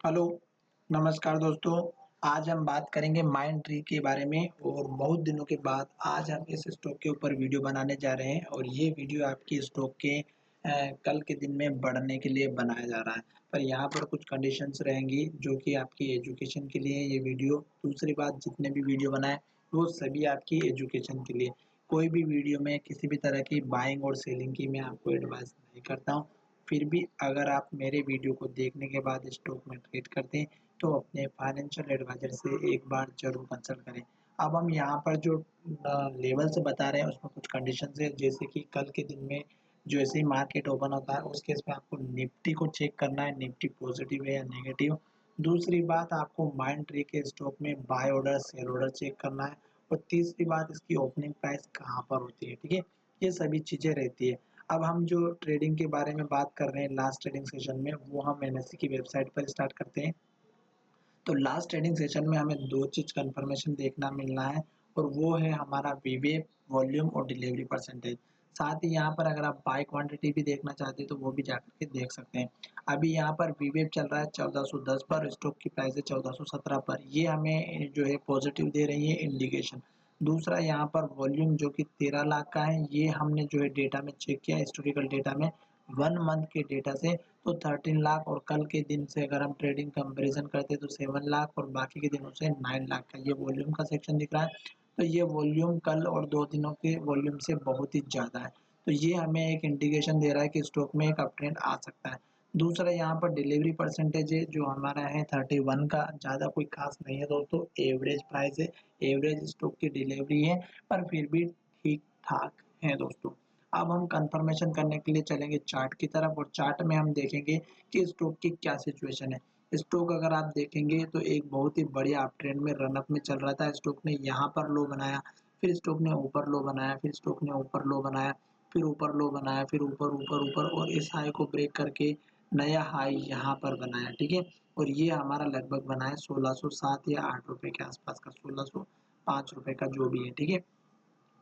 Hello, नमस्कार दोस्तों। आज हम बात करेंगे माइंड ट्री के बारे में और बहुत दिनों के बाद आज हम इस स्टॉक के ऊपर वीडियो बनाने जा रहे हैं और ये वीडियो आपकी स्टॉक के कल के दिन में बढ़ने के लिए बनाया जा रहा है। पर यहाँ पर कुछ कंडीशंस रहेंगी जो कि आपकी एजुकेशन के लिए ये वीडियो। दूसरी बात, जितने भी वीडियो बनाए वो सभी आपकी एजुकेशन के लिए। कोई भी वीडियो में किसी भी तरह की बाइंग और सेलिंग की मैं आपको एडवाइस नहीं करता हूँ। फिर भी अगर आप मेरे वीडियो को देखने के बाद स्टॉक में ट्रेड करते हैं तो अपने फाइनेंशियल एडवाइजर से एक बार जरूर कंसल्ट करें। अब हम यहाँ पर जो लेवल्स बता रहे हैं उसमें कुछ कंडीशंस है, जैसे कि कल के दिन में जैसे ही मार्केट ओपन होता है उस केस में आपको निफ्टी को चेक करना है, निफ्टी पॉजिटिव है या नेगेटिव। दूसरी बात, आपको माइंड ट्री के स्टॉक में buy order sell order check करना है। और तीसरी बात, इसकी ओपनिंग प्राइस कहाँ पर होती है। ठीक है, ये सभी चीज़ें रहती है। अब हम जो ट्रेडिंग के बारे में बात कर रहे हैं लास्ट ट्रेडिंग सेशन में, वो हम एनएससी की वेबसाइट पर स्टार्ट करते हैं। तो लास्ट ट्रेडिंग सेशन में हमें दो चीज़ कंफर्मेशन देखना मिलना है और वो है हमारा वीवेप वॉल्यूम और डिलीवरी परसेंटेज। साथ ही यहाँ पर अगर आप बाय क्वांटिटी भी देखना चाहते हैं तो वो भी जाकर के देख सकते हैं। अभी यहाँ पर वीवेप चल रहा है 1410 पर, स्टॉक की प्राइस है 1417 पर। ये हमें जो है पॉजिटिव दे रही है इंडिकेशन। दूसरा, यहाँ पर वॉल्यूम जो कि 13 लाख का है, ये हमने जो है डेटा में चेक किया, हिस्टोरिकल डेटा में 1 मंथ के डेटा से तो 13 लाख, और कल के दिन से अगर हम ट्रेडिंग कंपैरिजन करते तो 7 लाख और बाकी के दिनों से 9 लाख का ये वॉल्यूम का सेक्शन दिख रहा है। तो ये वॉल्यूम कल और 2 दिनों के वॉल्यूम से बहुत ही ज़्यादा है। तो ये हमें एक इंडिकेशन दे रहा है कि स्टॉक में एक अप ट्रेंड आ सकता है। दूसरा, यहाँ पर डिलीवरी परसेंटेज है जो हमारा है 31 का, ज़्यादा कोई खास नहीं है दोस्तों, एवरेज प्राइस है, एवरेज स्टॉक की डिलीवरी है, पर फिर भी ठीक ठाक है दोस्तों। अब हम कंफर्मेशन करने के लिए चलेंगे चार्ट की तरफ और चार्ट में हम देखेंगे कि स्टॉक की क्या सिचुएशन है। स्टॉक अगर आप देखेंगे तो एक बहुत ही बढ़िया अप ट्रेंड में रनअप में चल रहा था। स्टॉक ने यहाँ पर लो बनाया, फिर स्टॉक ने ऊपर लो बनाया, फिर स्टॉक ने ऊपर लो बनाया, फिर ऊपर लो बनाया, फिर ऊपर ऊपर ऊपर और इस हाई को ब्रेक करके नया हाई यहाँ पर बनाया। ठीक है, और ये हमारा लगभग बना है 1607 या 8 रुपए के आसपास का, 1605 रुपए का जो भी है। ठीक है,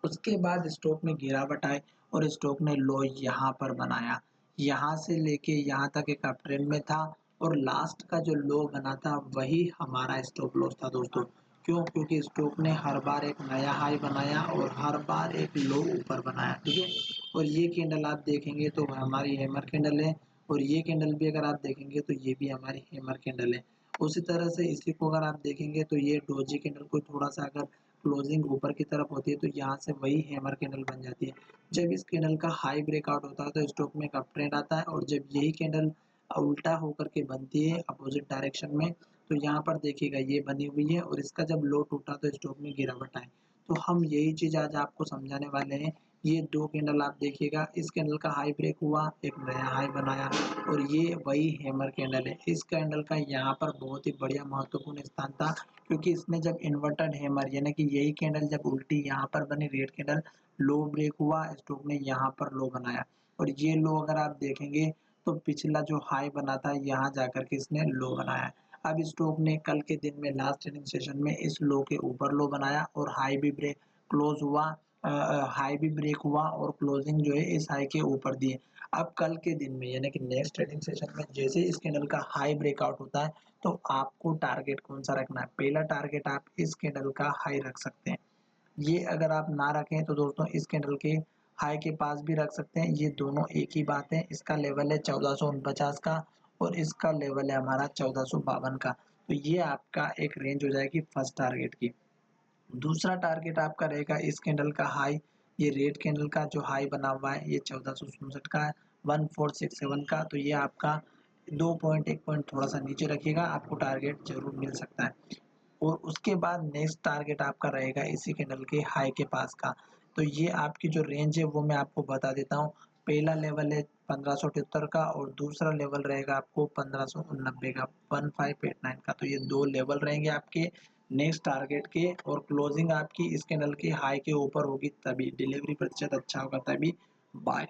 उसके बाद स्टॉक में गिरावट आई और स्टॉक ने लो यहाँ पर बनाया। यहाँ से लेके यहाँ तक एक अप ट्रेंड में था और लास्ट का जो लो बना था वही हमारा स्टॉप लॉस था दोस्तों। क्यों? क्योंकि स्टॉक ने हर बार एक नया हाई बनाया और हर बार एक लो ऊपर बनाया। ठीक है, और ये कैंडल आप देखेंगे तो हमारी हैमर कैंडल है और ये कैंडल भी अगर आप देखेंगे तो ये भी हमारी हैमर कैंडल है। उसी तरह से इसी को अगर आप देखेंगे तो ये डोजी कैंडल को थोड़ा सा अगर क्लोजिंग ऊपर की तरफ होती है तो यहाँ से वही हैमर कैंडल बन जाती है। जब इस कैंडल का हाई ब्रेकआउट होता है तो स्टॉक में एक अप ट्रेंड आता है और जब यही कैंडल उल्टा होकर के बनती है अपोजिट डायरेक्शन में तो यहाँ पर देखिएगा ये बनी हुई है और इसका जब लो टूटा तो स्टॉक में गिरावट आए। तो हम यही चीज़ आज आपको समझाने वाले हैं। ये दो कैंडल आप देखिएगा, इस कैंडल का हाई ब्रेक हुआ, एक नया हाई बनाया और ये वही हैमर कैंडल है। इस कैंडल का यहाँ पर बहुत ही बढ़िया महत्वपूर्ण स्थान था क्योंकि इसने जब इन्वर्टेड हैमर यानी कि यही कैंडल जब उल्टी यहाँ पर बनी रेड कैंडल, लो ब्रेक हुआ, स्टॉक ने यहाँ पर लो बनाया और ये लो अगर आप देखेंगे तो पिछला जो हाई बना था यहाँ जाकर के इसने लो बनाया। अब स्टॉक ने कल के दिन में लास्ट ट्रेडिंग सेशन में इस लो के ऊपर लो बनाया और हाई भी ब्रेक क्लोज हुआ, हाई भी ब्रेक हुआ और क्लोजिंग जो है इस हाई के ऊपर दी है। अब कल के दिन में यानी कि नेक्स्ट ट्रेडिंग सेशन में जैसे इस कैंडल का हाई ब्रेकआउट होता है तो आपको टारगेट कौन सा रखना है। पहला टारगेट आप इस कैंडल का हाई रख सकते हैं। ये अगर आप ना रखें तो दोस्तों इस कैंडल के हाई के पास भी रख सकते हैं, ये दोनों एक ही बात है। इसका लेवल है 1449 का और इसका लेवल है हमारा 1452 का। तो ये आपका एक रेंज हो जाएगी फर्स्ट टारगेट की। दूसरा टारगेट आपका रहेगा इस कैंडल का हाई, ये रेड कैंडल का जो हाई बना हुआ है ये 1467 का है, 1467 का। तो ये आपका 2 पॉइंट 1 पॉइंट थोड़ा सा नीचे रखिएगा, आपको टारगेट जरूर मिल सकता है। और उसके बाद नेक्स्ट टारगेट आपका रहेगा इसी कैंडल के हाई के पास का। तो ये आपकी जो रेंज है वो मैं आपको बता देता हूँ। पहला लेवल है 1578 का और दूसरा लेवल रहेगा आपको 1589 का, 1589 का। तो ये दो लेवल रहेंगे आपके नेक्स्ट टारगेट के और क्लोजिंग आपकी इस कैंडल के हाई के ऊपर होगी तभी डिलीवरी प्रतिशत अच्छा होगा, तभी बाय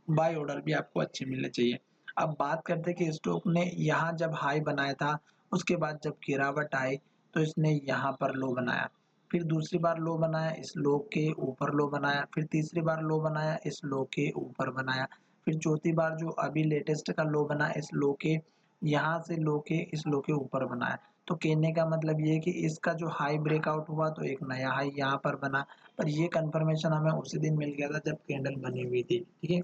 बाय ऑर्डर भी आपको अच्छे मिलने चाहिए। अब बात करते हैं कि स्टॉक ने यहाँ जब हाई बनाया था उसके बाद जब गिरावट आई तो इसने यहाँ पर लो बनाया, फिर दूसरी बार लो बनाया, इस लो के ऊपर लो बनाया, फिर तीसरी बार लो बनाया, इस लो के ऊपर बनाया, फिर चौथी बार जो अभी लेटेस्ट का लो बना इस लो के यहाँ से लो के इस लो के ऊपर बना है। तो कहने का मतलब ये है कि इसका जो हाई ब्रेकआउट हुआ तो एक नया हाई यहाँ पर बना, पर ये कंफर्मेशन हमें उसी दिन मिल गया था जब कैंडल बनी हुई थी, ठीक है।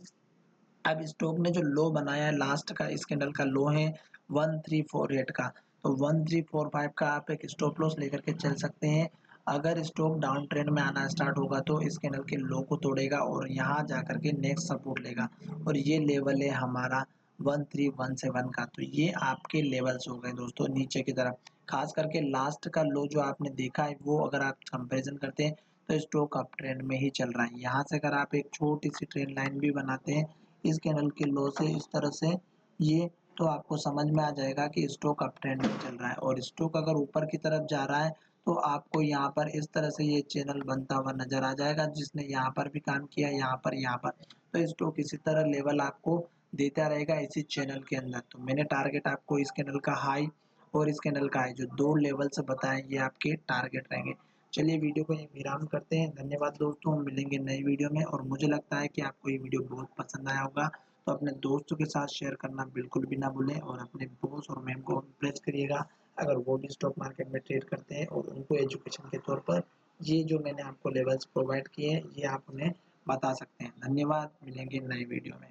अब स्टॉक ने जो लो बनाया है लास्ट का, इस कैंडल का लो है 1348 का, तो 1345 का आप एक स्टॉप लॉस लेकर के चल सकते हैं। अगर स्टॉक डाउन ट्रेंड में आना स्टार्ट होगा तो इस कैंडल के लो को तोड़ेगा और यहाँ जाकर के नेक्स्ट सपोर्ट लेगा, और ये लेवल है हमारा 1317 का। तो ये आपके लेवल्स हो गए दोस्तों नीचे की तरफ। खास करके लास्ट का लो जो आपने देखा है वो अगर आप कंपैरिजन करते हैं तो स्टॉक अप ट्रेंड में ही चल रहा है। यहाँ से अगर आप एक छोटी सी ट्रेंड लाइन भी बनाते हैं इस कैंडल के लो से इस तरह से, ये तो आपको समझ में आ जाएगा कि स्टॉक अप ट्रेंड में चल रहा है। और स्टॉक अगर ऊपर की तरफ जा रहा है तो आपको यहाँ पर इस तरह से ये चैनल बनता हुआ नजर आ जाएगा, जिसने यहाँ पर भी काम किया, यहाँ पर। तो स्टॉक इसी तरह लेवल आपको देता रहेगा इसी चैनल के अंदर। तो मैंने टारगेट आपको इस कैंडल का हाई और इस कैंडल का हाई जो दो लेवल से बताएं ये आपके टारगेट रहेंगे। चलिए वीडियो को यहीं विराम करते हैं। धन्यवाद दोस्तों, हम मिलेंगे नई वीडियो में। और मुझे लगता है कि आपको ये वीडियो बहुत पसंद आया होगा, तो अपने दोस्तों के साथ शेयर करना बिल्कुल भी ना भूलें और अपने बॉस और मैम को इम्प्रेस करिएगा अगर वो भी स्टॉक मार्केट में ट्रेड करते हैं, और उनको एजुकेशन के तौर पर ये जो मैंने आपको लेवल्स प्रोवाइड किए हैं ये आप उन्हें बता सकते हैं। धन्यवाद, मिलेंगे नई वीडियो में।